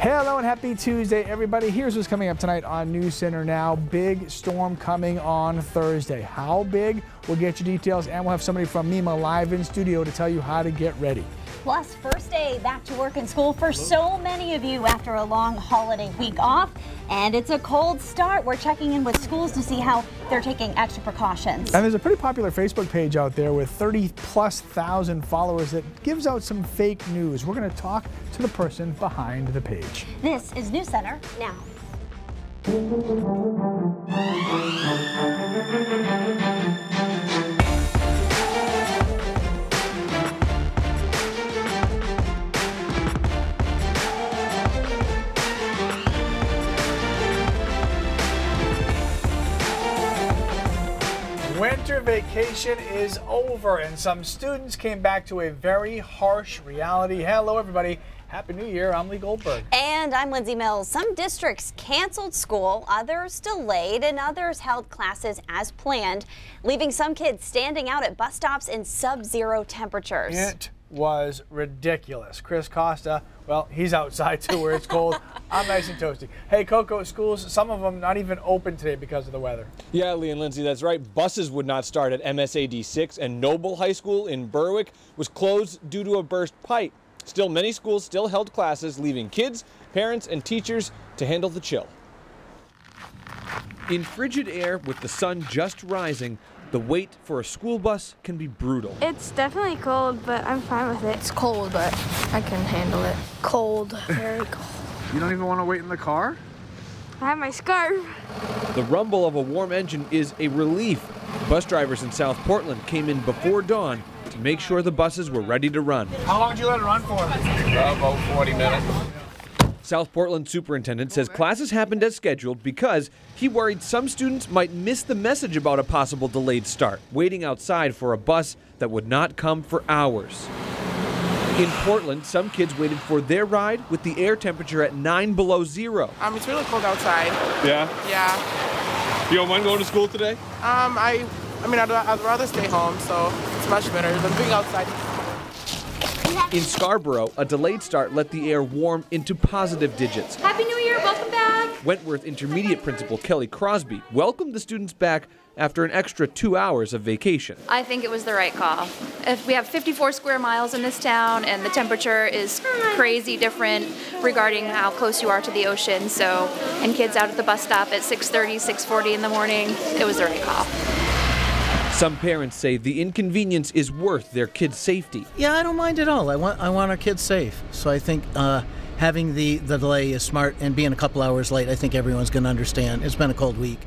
Hello and happy Tuesday, everybody. Here's what's coming up tonight on News Center Now. Big storm coming on Thursday. How big? We'll get you details, and we'll have somebody from MEMA live in studio to tell you how to get ready. Plus, first day back to work and school for so many of you after a long holiday week off. And it's a cold start. We're checking in with schools to see how they're taking extra precautions. And there's a pretty popular Facebook page out there with 30,000+ followers that gives out some fake news. We're going to talk to the person behind the page. This is News Center Now. Winter vacation is over and some students came back to a very harsh reality. Hello everybody, Happy New Year. I'm Lee Goldberg. And I'm Lindsay Mills. Some districts canceled school, others delayed, and others held classes as planned, leaving some kids standing out at bus stops in sub-zero temperatures. It was ridiculous. Chris Costa, well, he's outside too where it's cold. I'm nice and toasty. Hey, Coco, schools, some of them not even open today because of the weather. Yeah, Lee and Lindsay, that's right. Buses would not start at MSAD 6, and Noble High School in Berwick was closed due to a burst pipe. Still, many schools still held classes, leaving kids, parents, and teachers to handle the chill. In frigid air with the sun just rising, the wait for a school bus can be brutal. It's definitely cold, but I'm fine with it. It's cold, but I can handle it. Cold, very cold. You don't even want to wait in the car? I have my scarf. The rumble of a warm engine is a relief. Bus drivers in South Portland came in before dawn to make sure the buses were ready to run. How long did you let it run for? About 40 minutes. South Portland superintendent says classes happened as scheduled because he worried some students might miss the message about a possible delayed start, waiting outside for a bus that would not come for hours. In Portland, some kids waited for their ride with the air temperature at 9 below zero. It's really cold outside. Yeah? Yeah. You don't mind going to school today? I'd rather stay home, so it's much better than being outside. In Scarborough, a delayed start let the air warm into positive digits. Happy New Year, welcome back. Wentworth Intermediate Principal Kelly Crosby welcomed the students back after an extra 2 hours of vacation. I think it was the right call. If we have 54 square miles in this town and the temperature is crazy different regarding how close you are to the ocean, and kids out at the bus stop at 6:30, 6:40 in the morning, it was the right call. Some parents say the inconvenience is worth their kids' safety. Yeah, I don't mind at all. I want our kids safe. So I think having the delay is smart, and being a couple hours late, I think everyone's going to understand. It's been a cold week.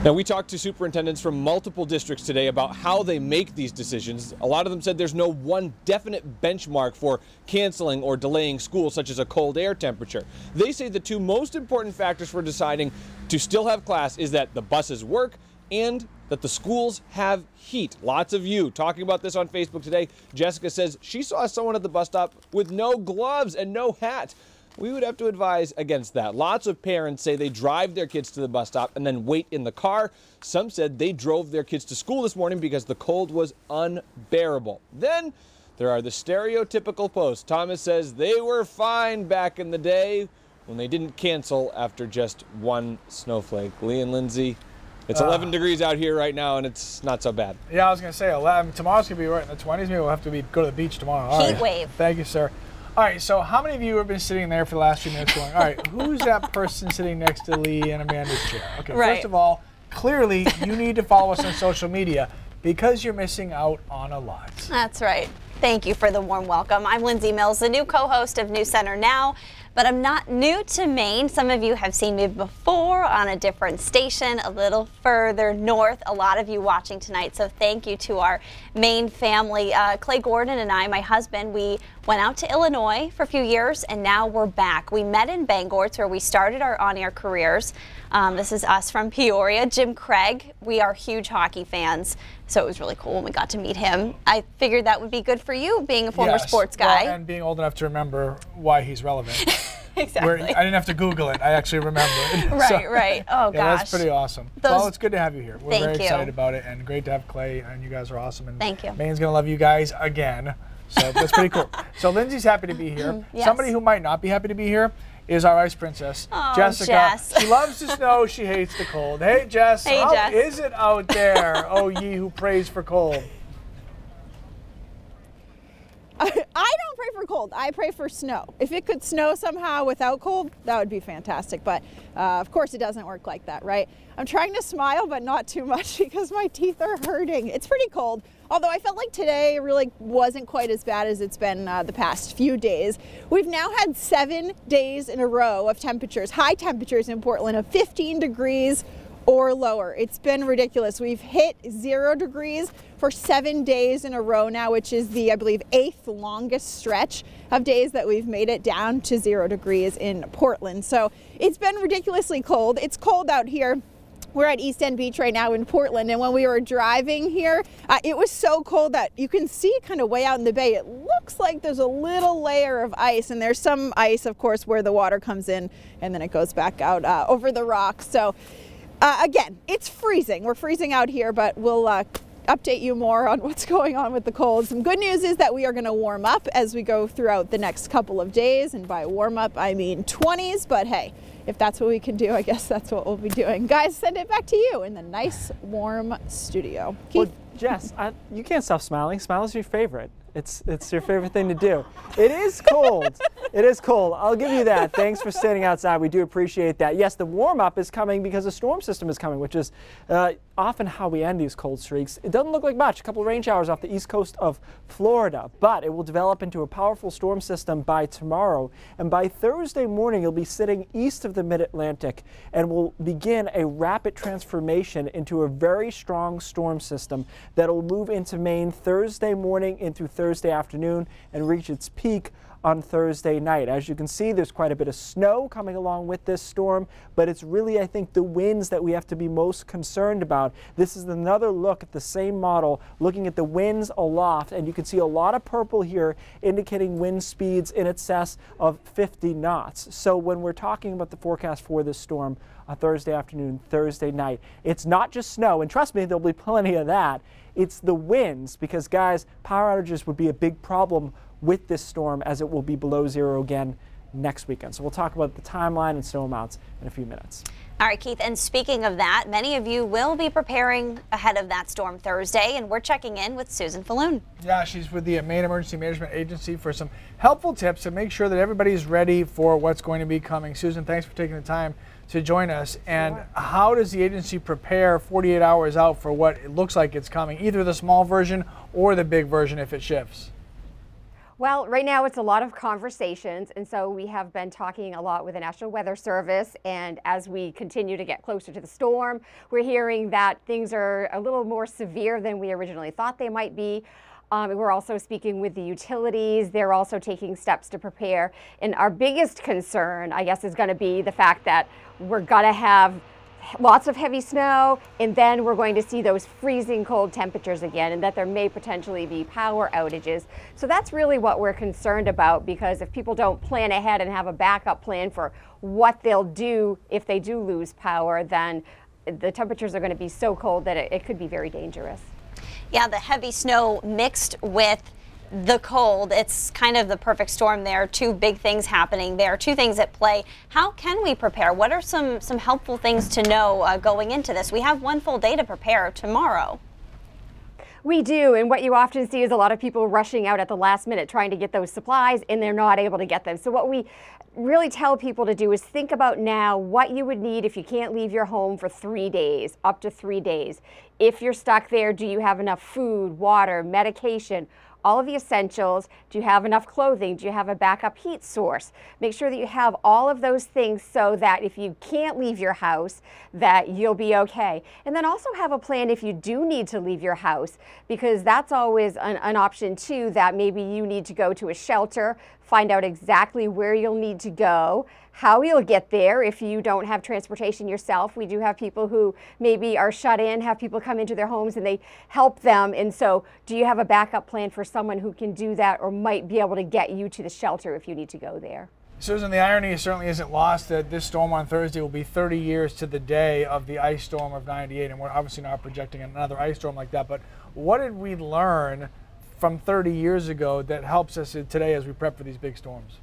Now, we talked to superintendents from multiple districts today about how they make these decisions. A lot of them said there's no one definite benchmark for canceling or delaying school, such as a cold air temperature. They say the two most important factors for deciding to still have class is that the buses work and that the schools have heat. Lots of you talking about this on Facebook today. Jessica says she saw someone at the bus stop with no gloves and no hat. We would have to advise against that. Lots of parents say they drive their kids to the bus stop and then wait in the car. Some said they drove their kids to school this morning because the cold was unbearable. Then there are the stereotypical posts. Thomas says they were fine back in the day when they didn't cancel after just one snowflake. Lee and Lindsay, it's 11 degrees out here right now, and it's not so bad. Yeah, I was going to say 11. Tomorrow's going to be right in the 20s. Maybe we'll have to go to the beach tomorrow. All Heat right. wave. Thank you, sir. All right, so how many of you have been sitting there for the last few minutes going, all right, who's that person sitting next to Lee and Amanda's chair? Okay, right. First of all, clearly you need to follow us on social media because you're missing out on a lot. That's right. Thank you for the warm welcome. I'm Lindsay Mills, the new co-host of News Center Now, but I'm not new to Maine. Some of you have seen me before on a different station a little further north. A lot of you watching tonight, so thank you to our Maine family. Clay Gordon and I, my husband, we went out to Illinois for a few years, and now we're back. We met in Bangor, where we started our on-air careers. This is us from Peoria. Jim Craig, we are huge hockey fans, so it was really cool when we got to meet him. I figured that would be good for you, being a former sports guy. Well, and being old enough to remember why he's relevant. Exactly. I didn't have to Google it. I actually remember it. Right. Oh, gosh. Yeah, that's pretty awesome. Well, it's good to have you here. We're very excited about it, and great to have Clay, and you guys are awesome. And thank you. Maine's going to love you guys again, so that's pretty cool. So Lindsay's happy to be here. Yes. Somebody who might not be happy to be here is our ice princess, Oh, Jessica. Jess. She loves the snow. She hates the cold. Hey, Jess. Hey, how Jess. is it out there? Oh, ye who prays for cold. I don't pray for cold. I pray for snow. If it could snow somehow without cold, that would be fantastic. But of course, it doesn't work like that, right? I'm trying to smile, but not too much because my teeth are hurting. It's pretty cold. Although I felt like today really wasn't quite as bad as it's been the past few days. We've now had 7 days in a row of temperatures, high temperatures in Portland of 15 degrees or lower. It's been ridiculous. We've hit 0 degrees for 7 days in a row now, which is the, I believe, 8th longest stretch of days that we've made it down to 0 degrees in Portland. So it's been ridiculously cold. It's cold out here. We're at East End Beach right now in Portland, and when we were driving here, it was so cold that you can see kind of way out in the bay. It looks like there's a little layer of ice, and there's some ice, of course, where the water comes in and then it goes back out over the rocks. So again, it's freezing. We're freezing out here, but we'll update you more on what's going on with the cold. Some good news is that we are going to warm up as we go throughout the next couple of days, and by warm up I mean 20s, but hey, if that's what we can do, I guess that's what we'll be doing. Guys, send it back to you in the nice warm studio. Keith? Well, Jess, you can't stop smiling. Smile is your favorite. It's your favorite thing to do. It is cold. It is cold. I'll give you that. Thanks for standing outside. We do appreciate that. Yes, the warm-up is coming because a storm system is coming, which is often how we end these cold streaks. It doesn't look like much. A couple rain showers off the east coast of Florida, but it will develop into a powerful storm system by tomorrow. And by Thursday morning, it'll be sitting east of the mid-Atlantic and will begin a rapid transformation into a very strong storm system that will move into Maine Thursday morning into Thursday afternoon and reach its peak on Thursday night. As you can see, there's quite a bit of snow coming along with this storm, but it's really, I think, the winds that we have to be most concerned about. This is another look at the same model, looking at the winds aloft, and you can see a lot of purple here indicating wind speeds in excess of 50 knots. So when we're talking about the forecast for this storm on Thursday afternoon, Thursday night, it's not just snow, and trust me, there'll be plenty of that. It's the winds, because guys, power outages would be a big problem with this storm, as it will be below 0 again next weekend. So we'll talk about the timeline and snow amounts in a few minutes. All right, Keith, and speaking of that, many of you will be preparing ahead of that storm Thursday, and we're checking in with Susan Falloon. Yeah, she's with the Maine Emergency Management Agency for some helpful tips to make sure that everybody's ready for what's going to be coming. Susan, thanks for taking the time to join us. And how does the agency prepare 48 hours out for what it looks like it's coming, either the small version or the big version if it shifts? Well, right now it's a lot of conversations, and so we have been talking a lot with the National Weather Service, and as we continue to get closer to the storm, we're hearing that things are a little more severe than we originally thought they might be. We're also speaking with the utilities. They're also taking steps to prepare, and our biggest concern, I guess, is going to be the fact that we're going to have lots of heavy snow, and then we're going to see those freezing cold temperatures again, and that there may potentially be power outages. So that's really what we're concerned about, because if people don't plan ahead and have a backup plan for what they'll do if they do lose power, then the temperatures are going to be so cold that it could be very dangerous. Yeah, the heavy snow mixed with the cold, it's kind of the perfect storm there. Two big things happening there, two things at play. How can we prepare? What are some helpful things to know going into this? We have one full day to prepare tomorrow. We do, and what you often see is a lot of people rushing out at the last minute trying to get those supplies, and they're not able to get them. So what we really tell people to do is think about now what you would need if you can't leave your home for 3 days, up to 3 days. If you're stuck there, do you have enough food, water, medication, all of the essentials? Do you have enough clothing? Do you have a backup heat source? Make sure that you have all of those things so that if you can't leave your house, that you'll be okay. And then also have a plan if you do need to leave your house, because that's always an option too, that maybe you need to go to a shelter, find out exactly where you'll need to go, how you'll get there if you don't have transportation yourself. We do have people who maybe are shut in, have people come into their homes and they help them. And so do you have a backup plan for someone who can do that or might be able to get you to the shelter if you need to go there? Susan, the irony certainly isn't lost that this storm on Thursday will be 30 years to the day of the ice storm of '98, and we're obviously not projecting another ice storm like that. But what did we learn from 30 years ago that helps us today as we prep for these big storms?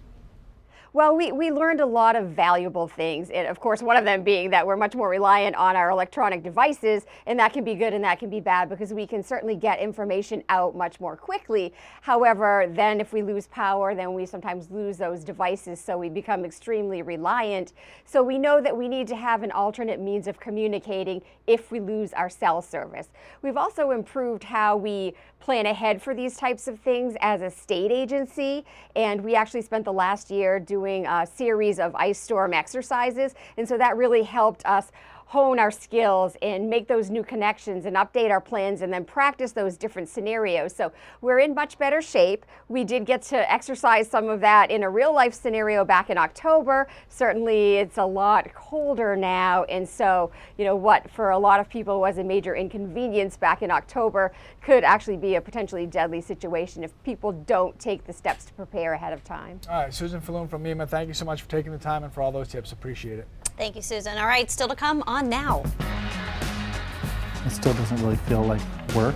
Well, we learned a lot of valuable things, and of course one of them being that we're much more reliant on our electronic devices, and that can be good and that can be bad because we can certainly get information out much more quickly. However, then if we lose power, then we sometimes lose those devices, so we become extremely reliant. So we know that we need to have an alternate means of communicating if we lose our cell service. We've also improved how we plan ahead for these types of things as a state agency, and we actually spent the last year doing a series of ice storm exercises, and so that really helped us hone our skills and make those new connections and update our plans and then practice those different scenarios. So we're in much better shape. We did get to exercise some of that in a real life scenario back in October. Certainly it's a lot colder now, and so what for a lot of people was a major inconvenience back in October could actually be a potentially deadly situation if people don't take the steps to prepare ahead of time. All right, Susan Falloon from MEMA, thank you so much for taking the time and for all those tips. Appreciate it. Thank you, Susan. All right, still to come on Now. It still doesn't really feel like work.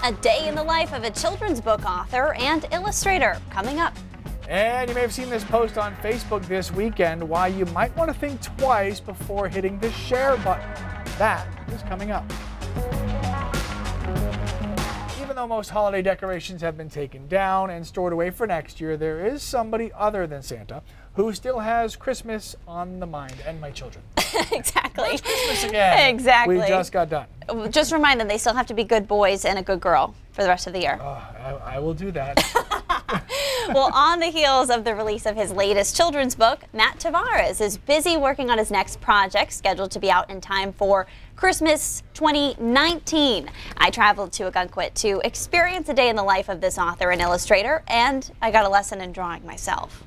A day in the life of a children's book author and illustrator coming up. And you may have seen this post on Facebook this weekend, why you might want to think twice before hitting the share button. That is coming up. Even though most holiday decorations have been taken down and stored away for next year, there is somebody other than Santa who still has Christmas on the mind, and my children. Exactly. It's Christmas again. Exactly. We just got done. Just remind them they still have to be good boys and a good girl for the rest of the year. I will do that. Well, on the heels of the release of his latest children's book, Matt Tavares is busy working on his next project, scheduled to be out in time for Christmas 2019. I traveled to Ogunquit to experience a day in the life of this author and illustrator, and I got a lesson in drawing myself.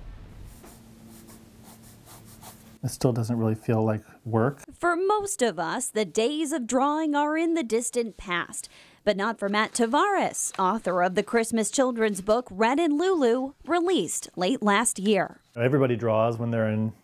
It still doesn't really feel like work. For most of us, the days of drawing are in the distant past. But not for Matt Tavares, author of the Christmas children's book Red and Lulu, released late last year. Everybody draws when they're in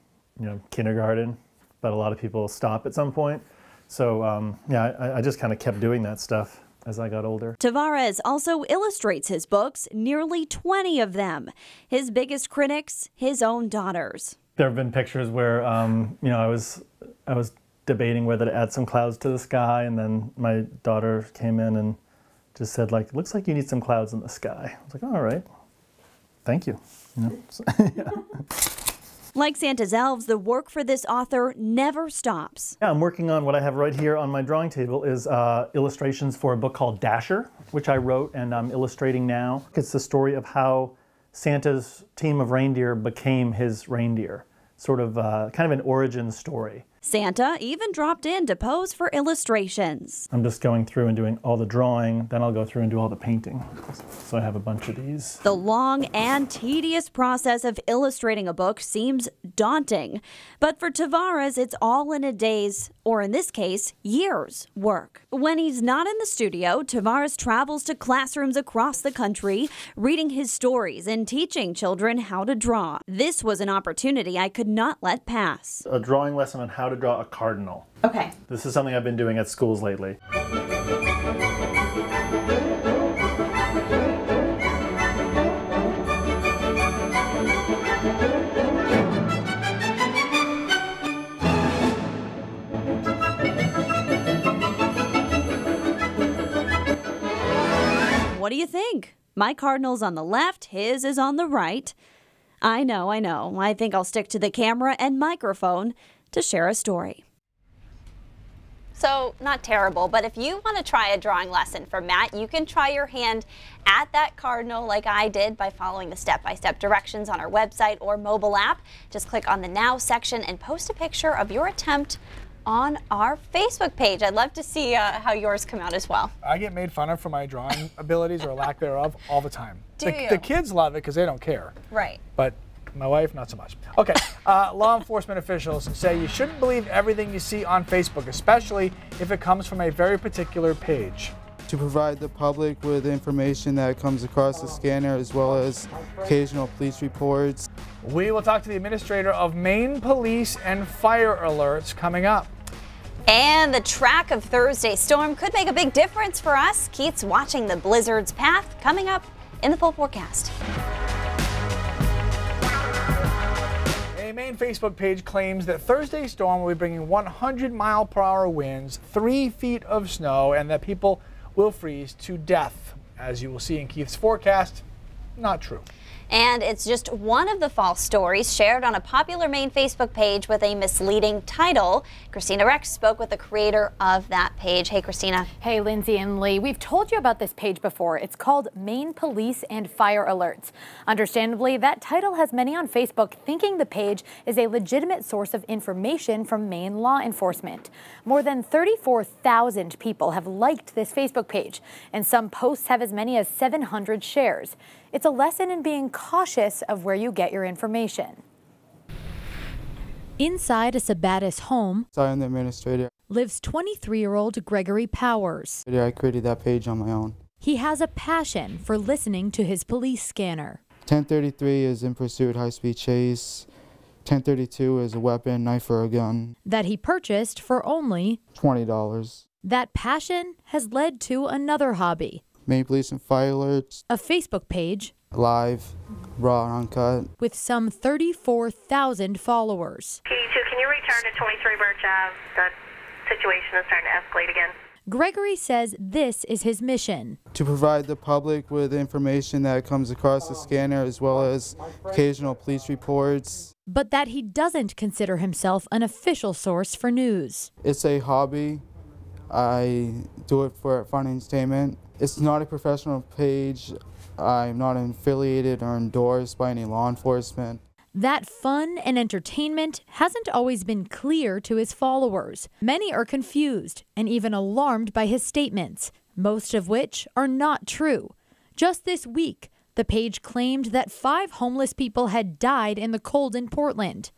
kindergarten, but a lot of people stop at some point. So I just kind of kept doing that stuff as I got older. Tavares also illustrates his books, nearly 20 of them. His biggest critics, his own daughters. There have been pictures where, I was debating whether to add some clouds to the sky, and then my daughter came in and just said, like, looks like you need some clouds in the sky. I was like, all right, thank you. Yeah. Like Santa's elves, the work for this author never stops. Yeah, I'm working on what I have right here on my drawing table is illustrations for a book called Dasher, which I wrote and I'm illustrating now. It's the story of how Santa's team of reindeer became his reindeer, sort of kind of an origin story. Santa even dropped in to pose for illustrations. I'm just going through and doing all the drawing, then I'll go through and do all the painting. So I have a bunch of these. The long and tedious process of illustrating a book seems daunting, but for Tavares, it's all in a day's, or in this case, years' work. When he's not in the studio, Tavares travels to classrooms across the country, reading his stories and teaching children how to draw. This was an opportunity I could not let pass. A drawing lesson on how to draw a cardinal. Okay. This is something I've been doing at schools lately. What do you think? My cardinal's on the left, his is on the right. I know. I think I'll stick to the camera and microphone to share a story. So, not terrible, but if you want to try a drawing lesson from Matt, you can try your hand at that cardinal like I did by following the step-by-step directions on our website or mobile app. Just click on the Now section and post a picture of your attempt on our Facebook page. I'd love to see how yours come out as well. I get made fun of for my drawing abilities or lack thereof all the time. Do you? The kids love it because they don't care. Right. But my wife, not so much. Okay, law enforcement officials say you shouldn't believe everything you see on Facebook, especially if it comes from a very particular page. To provide the public with information that comes across the scanner as well as occasional police reports. We will talk to the administrator of Maine Police and Fire Alerts coming up. And the track of Thursday's storm could make a big difference for us. Keith's watching the blizzard's path coming up in the full forecast. A Maine Facebook page claims that Thursday's storm will be bringing 100-mile-per-hour winds, 3 feet of snow, and that people will freeze to death. As you will see in Keith's forecast, not true. And it's just one of the false stories shared on a popular Maine Facebook page with a misleading title. Christina Rex spoke with the creator of that page. Hey, Christina. Hey, Lindsay and Lee. We've told you about this page before. It's called Maine Police and Fire Alerts. Understandably, that title has many on Facebook thinking the page is a legitimate source of information from Maine law enforcement. More than 34,000 people have liked this Facebook page, and some posts have as many as 700 shares. It's a lesson in being cautious of where you get your information. Inside a Sabattis home, So I'm the administrator. lives 23-year-old Gregory Powers. I created that page on my own. He has a passion for listening to his police scanner. 1033 is in pursuit, high-speed chase. 1032 is a weapon, knife or a gun. That he purchased for only $20. That passion has led to another hobby. Maine Police and Fire Alerts. A Facebook page. Live, raw and uncut. With some 34,000 followers. P2, can you return to 23 Birch Ave? The situation is starting to escalate again. Gregory says this is his mission. To provide the public with information that comes across the scanner as well as occasional police reports. But that he doesn't consider himself an official source for news. It's a hobby. I do it for fun and entertainment. It's not a professional page. I'm not affiliated or endorsed by any law enforcement. That fun and entertainment hasn't always been clear to his followers. Many are confused and even alarmed by his statements, most of which are not true. Just this week, the page claimed that 5 homeless people had died in the cold in Portland,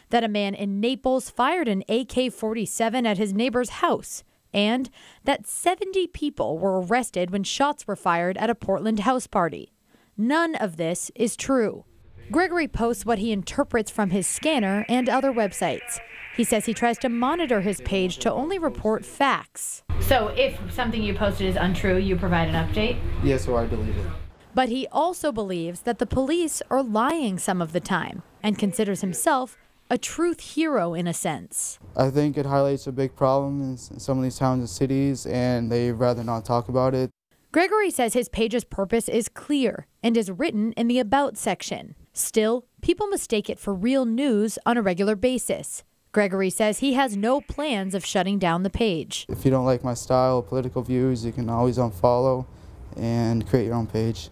that a man in Naples fired an AK-47 at his neighbor's house, and that 70 people were arrested when shots were fired at a Portland house party. None of this is true. Gregory posts what he interprets from his scanner and other websites. He says he tries to monitor his page to only report facts. So if something you posted is untrue, you provide an update? Yes, or I delete it. But he also believes that the police are lying some of the time and considers himself a truth hero in a sense. I think it highlights a big problem in some of these towns and cities, and they'd rather not talk about it. Gregory says his page's purpose is clear and is written in the About section. Still, people mistake it for real news on a regular basis. Gregory says he has no plans of shutting down the page. If you don't like my style, political views, you can always unfollow and create your own page.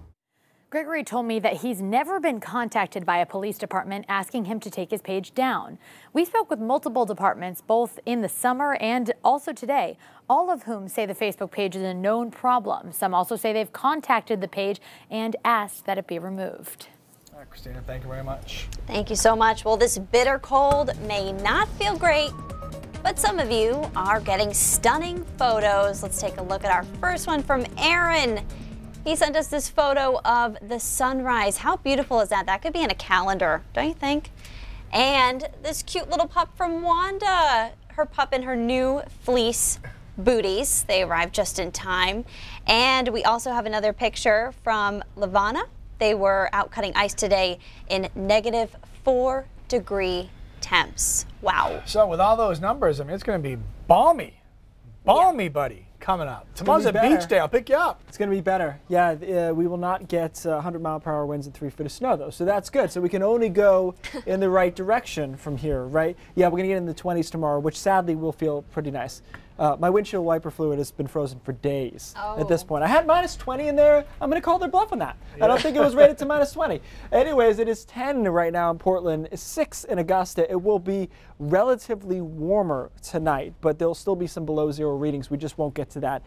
Gregory told me that he's never been contacted by a police department asking him to take his page down. We spoke with multiple departments, both in the summer and also today, all of whom say the Facebook page is a known problem. Some also say they've contacted the page and asked that it be removed. All right, Christina, thank you very much. Thank you so much. Well, this bitter cold may not feel great, but some of you are getting stunning photos. Let's take a look at our first one from Aaron. He sent us this photo of the sunrise. How beautiful is that? That could be in a calendar, don't you think? And this cute little pup from Wanda. Her pup in her new fleece booties. They arrived just in time. And we also have another picture from Lavana. They were out cutting ice today in -4-degree temps. Wow. So with all those numbers, I mean, it's going to be balmy. Balmy, buddy. Coming up. Tomorrow's a beach day. I'll pick you up. It's going to be better. Yeah, we will not get 100-mile-per-hour winds and 3 feet of snow, though. So that's good. So we can only go in the right direction from here, right? Yeah, we're going to get in the 20s tomorrow, which sadly will feel pretty nice. My windshield wiper fluid has been frozen for days at this point. I had -20 in there. I'm going to call their bluff on that. I don't think it was rated to -20. Anyways, it is 10 right now in Portland, 6 in Augusta. It will be relatively warmer tonight, but there'll still be some below zero readings. We just won't get to that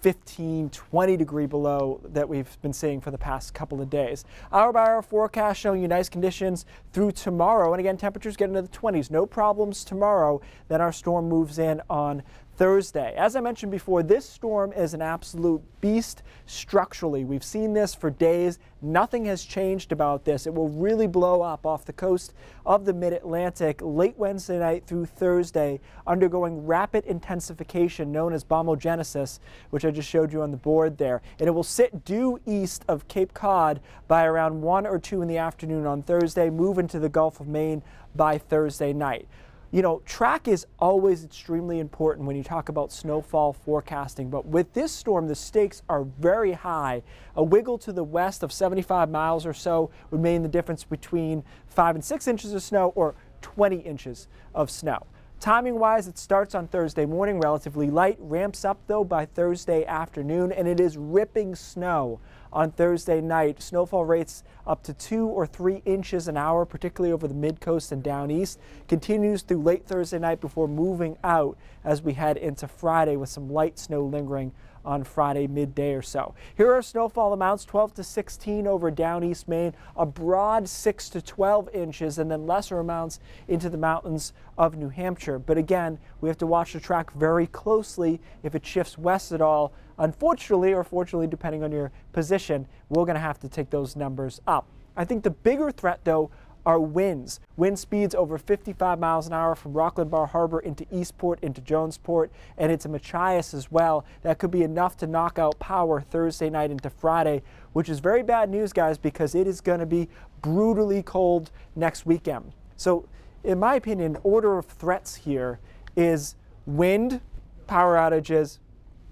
15, 20 degree below that we've been seeing for the past couple of days. Hour by hour forecast showing you nice conditions through tomorrow. And again, temperatures get into the 20s. No problems tomorrow. Then our storm moves in on Thursday. As I mentioned before, this storm is an absolute beast structurally. We've seen this for days. Nothing has changed about this. It will really blow up off the coast of the mid-Atlantic late Wednesday night through Thursday, undergoing rapid intensification known as bombogenesis, which I just showed you on the board there. And it will sit due east of Cape Cod by around 1 or 2 in the afternoon on Thursday, move into the Gulf of Maine by Thursday night. You know, track is always extremely important when you talk about snowfall forecasting, but with this storm, the stakes are very high. A wiggle to the west of 75 miles or so would mean the difference between 5 and 6 inches of snow or 20 inches of snow. Timing-wise, it starts on Thursday morning, relatively light, ramps up though by Thursday afternoon, and it is ripping snow on Thursday night. Snowfall rates up to 2 or 3 inches an hour, particularly over the mid-coast and down east. Continues through late Thursday night before moving out as we head into Friday with some light snow lingering on Friday midday or so. Here are snowfall amounts: 12 to 16 over down east Maine, a broad 6 to 12 inches, and then lesser amounts into the mountains of New Hampshire. But again, we have to watch the track very closely. If it shifts west at all, unfortunately or fortunately, depending on your position, we're going to have to take those numbers up. I think the bigger threat, though, are winds. Wind speeds over 55 miles an hour from Rockland Bar Harbor into Eastport, into Jonesport, and into Machias as well. That could be enough to knock out power Thursday night into Friday, which is very bad news, guys, because it is going to be brutally cold next weekend. So, in my opinion, order of threats here is wind, power outages,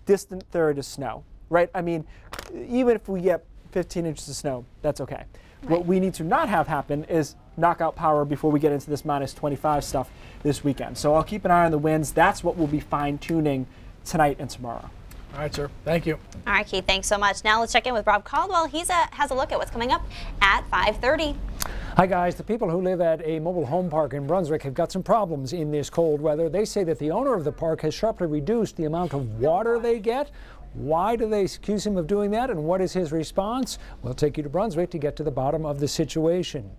distant third is snow, right? I mean, even if we get 15 inches of snow, that's okay. Right. What we need to not have happen is knockout power before we get into this minus 25 stuff this weekend. So I'll keep an eye on the winds. That's what we'll be fine-tuning tonight and tomorrow. All right, sir. Thank you. All right, Keith, thanks so much. Now let's check in with Rob Caldwell. He has a look at what's coming up at 5:30. Hi guys, the people who live at a mobile home park in Brunswick have got some problems in this cold weather. They say that the owner of the park has sharply reduced the amount of water they get. Why do they accuse him of doing that, and what is his response? We'll take you to Brunswick to get to the bottom of the situation.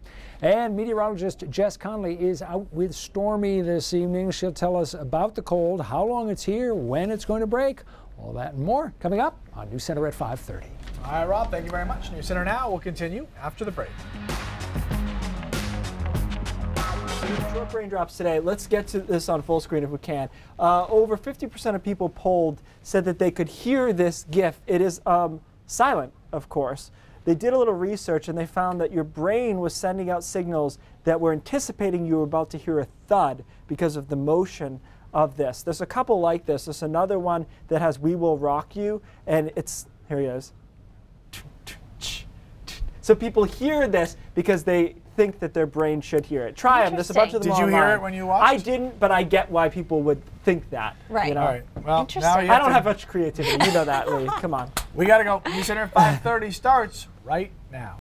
And meteorologist Jess Conley is out with Stormy this evening. She'll tell us about the cold, how long it's here, when it's going to break. All that and more coming up on News Center at 5:30. All right, Rob, thank you very much. News Center now will continue after the break. Short raindrops today. Let's get to this on full screen if we can. Over 50% of people polled said that they could hear this GIF. It is silent, of course. They did a little research and they found that your brain was sending out signals that were anticipating you were about to hear a thud because of the motion of this. There's a couple like this. There's another one that has "We Will Rock You," and it's, here he is. So people hear this because they think that their brain should hear it. Try them. There's a bunch of them online. Did you hear it when you watched? I didn't, but I get why people would think that. Right. You know? All right. Well, Interesting. now you I don't have much creativity. You know that, Lee. Come on. We got to go. News Center 5:30 starts right now.